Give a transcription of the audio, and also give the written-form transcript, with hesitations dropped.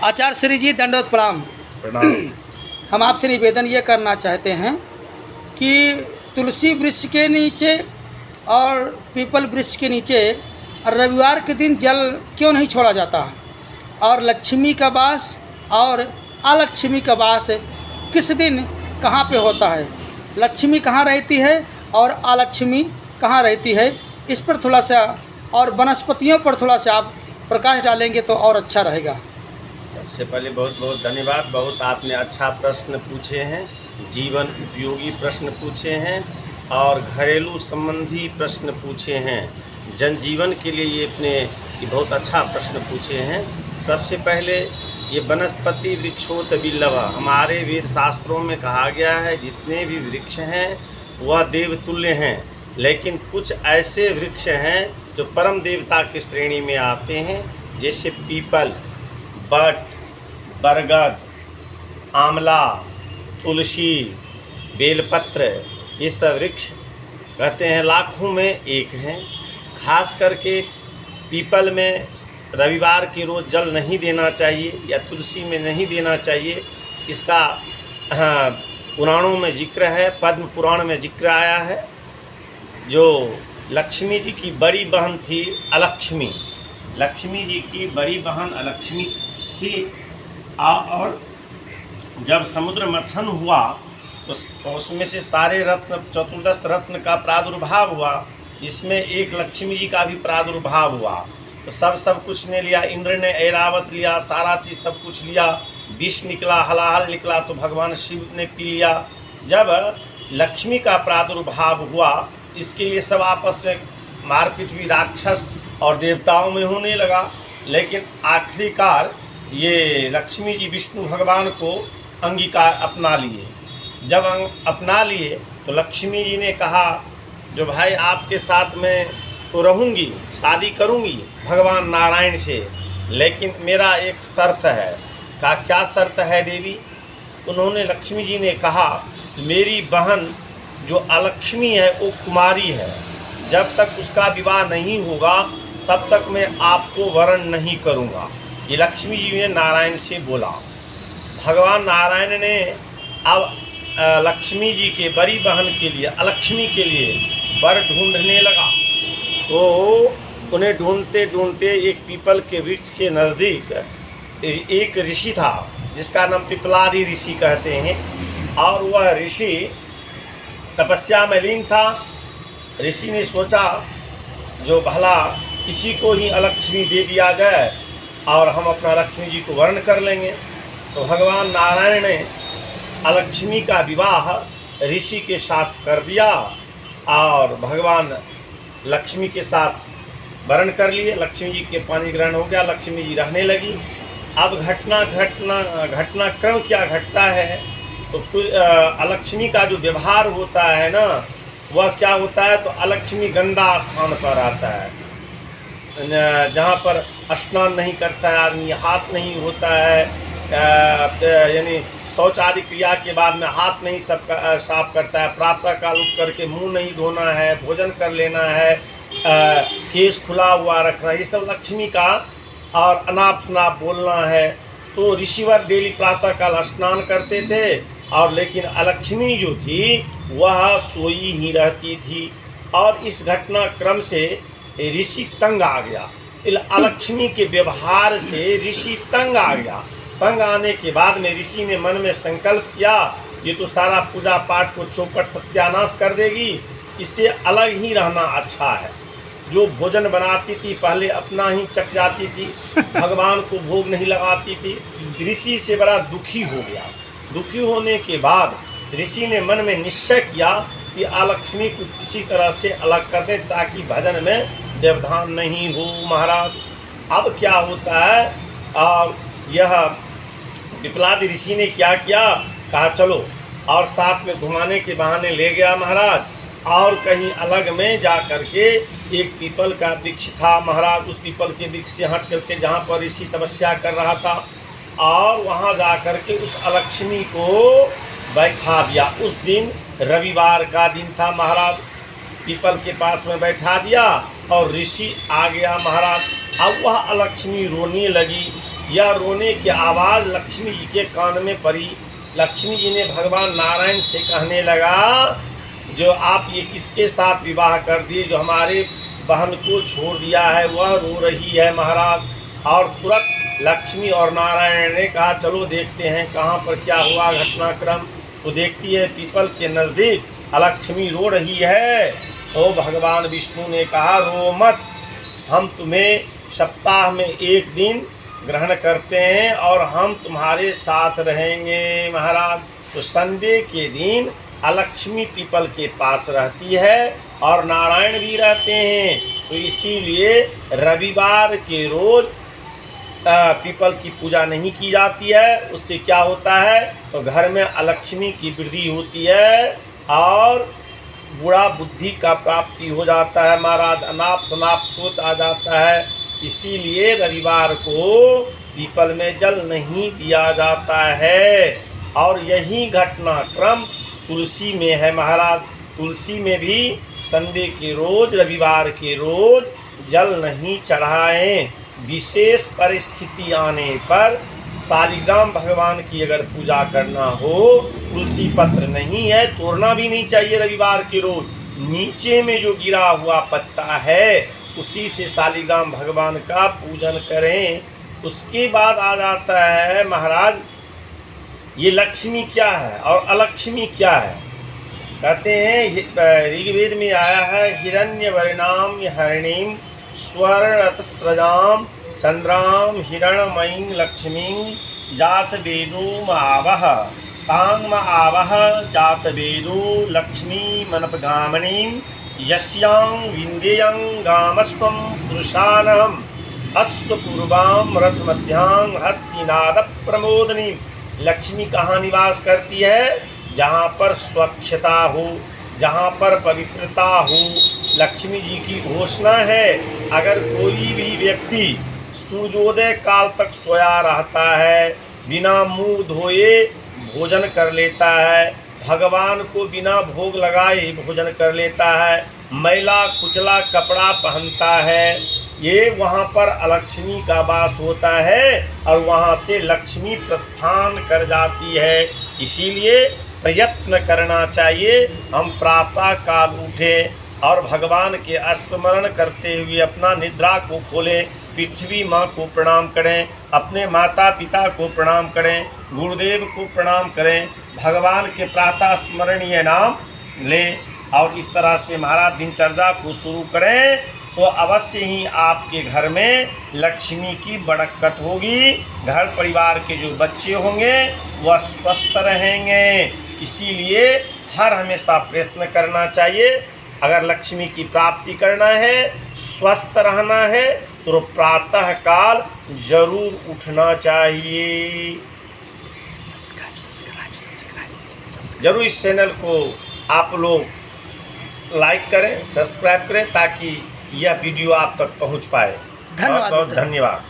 आचार्य श्री जी दंडवत प्रणाम। प्रणाम। हम आपसे निवेदन ये करना चाहते हैं कि तुलसी वृक्ष के नीचे और पीपल वृक्ष के नीचे रविवार के दिन जल क्यों नहीं छोड़ा जाता है, और लक्ष्मी का वास और अलक्ष्मी का वास किस दिन कहाँ पे होता है, लक्ष्मी कहाँ रहती है और अलक्ष्मी कहाँ रहती है, इस पर थोड़ा सा और वनस्पतियों पर थोड़ा सा आप प्रकाश डालेंगे तो और अच्छा रहेगा। सबसे पहले बहुत बहुत धन्यवाद। बहुत आपने अच्छा प्रश्न पूछे हैं, जीवन उपयोगी प्रश्न पूछे हैं और घरेलू संबंधी प्रश्न पूछे हैं। जनजीवन के लिए ये बहुत अच्छा प्रश्न पूछे हैं। सबसे पहले ये वनस्पति वृक्षोत बिल्लवा, हमारे वेद शास्त्रों में कहा गया है जितने भी वृक्ष हैं वह देवतुल्य हैं, लेकिन कुछ ऐसे वृक्ष हैं जो परम देवता की श्रेणी में आते हैं, जैसे पीपल, बट, बरगद, आंवला, तुलसी, बेलपत्र, ये सब वृक्ष कहते हैं लाखों में एक हैं। खास करके पीपल में रविवार के रोज़ जल नहीं देना चाहिए या तुलसी में नहीं देना चाहिए। इसका पुराणों में जिक्र है, पद्म पुराण में जिक्र आया है। जो लक्ष्मी जी की बड़ी बहन थी अलक्ष्मी, लक्ष्मी जी की बड़ी बहन अलक्ष्मी थी, और जब समुद्र मंथन हुआ तो उसमें से सारे रत्न, चतुर्दश रत्न का प्रादुर्भाव हुआ, इसमें एक लक्ष्मी जी का भी प्रादुर्भाव हुआ। तो सब कुछ ने लिया, इंद्र ने ऐरावत लिया, सारा चीज़ सब कुछ लिया, विष निकला, हलाहल निकला, तो भगवान शिव ने पी लिया। जब लक्ष्मी का प्रादुर्भाव हुआ, इसके लिए सब आपस में मारपीट भी राक्षस और देवताओं में होने लगा, लेकिन आखिरकार ये लक्ष्मी जी विष्णु भगवान को अंगीकार अपना लिए। जब अपना लिए तो लक्ष्मी जी ने कहा, जो भाई आपके साथ में तो रहूँगी, शादी करूँगी भगवान नारायण से, लेकिन मेरा एक शर्त है। कहा क्या शर्त है देवी? उन्होंने, लक्ष्मी जी ने कहा, मेरी बहन जो अलक्ष्मी है वो कुमारी है, जब तक उसका विवाह नहीं होगा तब तक मैं आपको वरण नहीं करूँगा। ये लक्ष्मी जी ने नारायण से बोला। भगवान नारायण ने अब लक्ष्मी जी के बड़ी बहन के लिए, अलक्ष्मी के लिए वर ढूंढने लगा। तो उन्हें ढूंढते ढूंढते एक पीपल के वृक्ष के नज़दीक एक ऋषि था जिसका नाम पिपलादि ऋषि कहते हैं, और वह ऋषि तपस्या में लीन था। ऋषि ने सोचा जो भला इसी को ही अलक्ष्मी दे दिया जाए और हम अपना लक्ष्मी जी को वर्ण कर लेंगे। तो भगवान नारायण ने अलक्ष्मी का विवाह ऋषि के साथ कर दिया और भगवान लक्ष्मी के साथ वर्ण कर लिए। लक्ष्मी जी के पानी ग्रहण हो गया, लक्ष्मी जी रहने लगी। अब घटनाक्रम क्या घटता है, तो अलक्ष्मी का जो व्यवहार होता है ना, वह क्या होता है, तो अलक्ष्मी गंदा स्थान पर आता है, जहाँ पर स्नान नहीं करता है आदमी, हाथ नहीं होता है, यानी शौच आदि क्रिया के बाद में हाथ नहीं साफ करता है, प्रातः काल उठ करके मुंह नहीं धोना है, भोजन कर लेना है, केश खुला हुआ रखना, ये सब लक्ष्मी का, और अनाप शनाप बोलना है। तो ऋषिवर डेली प्रातः काल स्नान करते थे, और लेकिन अलक्ष्मी जो थी वह सोई ही रहती थी। और इस घटनाक्रम से ऋषि तंग आ गया, अलक्ष्मी के व्यवहार से ऋषि तंग आ गया। तंग आने के बाद में ऋषि ने मन में संकल्प किया, ये तो सारा पूजा पाठ को चौपट सत्यानाश कर देगी, इससे अलग ही रहना अच्छा है। जो भोजन बनाती थी पहले अपना ही चख जाती थी, भगवान को भोग नहीं लगाती थी। ऋषि से बड़ा दुखी हो गया। दुखी होने के बाद ऋषि ने मन में निश्चय किया कि अलक्ष्मी को इसी तरह से अलग कर दे ताकि भजन में व्यवधान नहीं हो। महाराज अब क्या होता है, और यह पिपलादि ऋषि ने क्या किया, कहा चलो, और साथ में घुमाने के बहाने ले गया महाराज, और कहीं अलग में जा करके एक पीपल का वृक्ष था महाराज, उस पीपल के वृक्ष से हट करके जहाँ पर ऋषि तपस्या कर रहा था, और वहाँ जा करके उस अलक्ष्मी को बैठा दिया। उस दिन रविवार का दिन था महाराज, पीपल के पास में बैठा दिया और ऋषि आ गया महाराज। अब वह अलक्ष्मी रोने लगी, यह रोने की आवाज़ लक्ष्मी जी के कान में पड़ी। लक्ष्मी जी ने भगवान नारायण से कहने लगा, जो आप ये किसके साथ विवाह कर दिए, जो हमारे बहन को छोड़ दिया है, वह रो रही है महाराज। और तुरंत लक्ष्मी और नारायण ने कहा, चलो देखते हैं कहाँ पर क्या हुआ घटनाक्रम। तो देखती है पीपल के नज़दीक लक्ष्मी रो रही है। तो भगवान विष्णु ने कहा, रो मत, हम तुम्हें सप्ताह में एक दिन ग्रहण करते हैं और हम तुम्हारे साथ रहेंगे महाराज। तो संडे के दिन अलक्ष्मी पीपल के पास रहती है और नारायण भी रहते हैं। तो इसीलिए रविवार के रोज़ पीपल की पूजा नहीं की जाती है। उससे क्या होता है, तो घर में अलक्ष्मी की वृद्धि होती है और बुरा बुद्धि का प्राप्ति हो जाता है महाराज। अनाप शनाप सोच आ जाता है। इसीलिए रविवार को पीपल में जल नहीं दिया जाता है। और यही घटनाक्रम तुलसी में है महाराज। तुलसी में भी संडे के रोज़, रविवार के रोज़ जल नहीं चढ़ाएं। विशेष परिस्थिति आने पर शालिग्राम भगवान की अगर पूजा करना हो, तुलसी पत्र नहीं है, तोड़ना भी नहीं चाहिए रविवार के रोज़। नीचे में जो गिरा हुआ पत्ता है उसी से शालिग्राम भगवान का पूजन करें। उसके बाद आ जाता है महाराज, ये लक्ष्मी क्या है और अलक्ष्मी क्या है। कहते हैं ऋग्वेद में आया है, हिरण्यवर्णाम हरिणीम स्वर्णतस्रजाम चंद्राम हिरणमयीं लक्ष्मीं जात वेदो मावह तांग आवह जात वेदो लक्ष्मी मनपगामनीं यस्यां विंदेयं गामस्वं पुरुषानहम् अश्वपूर्वां रथमध्यां हस्तिनाद प्रमोदनीं। लक्ष्मी कहाँ निवास करती है, जहाँ पर स्वच्छता हो, जहाँ पर पवित्रता हो। लक्ष्मी जी की घोषणा है, अगर कोई भी व्यक्ति सूर्योदय काल तक सोया रहता है, बिना मुंह धोए भोजन कर लेता है, भगवान को बिना भोग लगाए भोजन कर लेता है, मैला कुचला कपड़ा पहनता है, ये वहाँ पर अलक्ष्मी का वास होता है और वहाँ से लक्ष्मी प्रस्थान कर जाती है। इसीलिए प्रयत्न करना चाहिए, हम प्रातः काल उठें और भगवान के स्मरण करते हुए अपना निद्रा को खोलें, पृथ्वी माँ को प्रणाम करें, अपने माता पिता को प्रणाम करें, गुरुदेव को प्रणाम करें, भगवान के प्रातः स्मरणीय नाम लें और इस तरह से महाराज दिनचर्या को शुरू करें, तो अवश्य ही आपके घर में लक्ष्मी की बरकत होगी। घर परिवार के जो बच्चे होंगे वह स्वस्थ रहेंगे। इसीलिए हर हमेशा प्रयत्न करना चाहिए। अगर लक्ष्मी की प्राप्ति करना है, स्वस्थ रहना है, तो प्रातः काल जरूर उठना चाहिए। जरूर इस चैनल को आप लोग लाइक करें, सब्सक्राइब करें, ताकि यह वीडियो आप तक पहुंच पाए। धन्यवाद। बहुत बहुत धन्यवाद।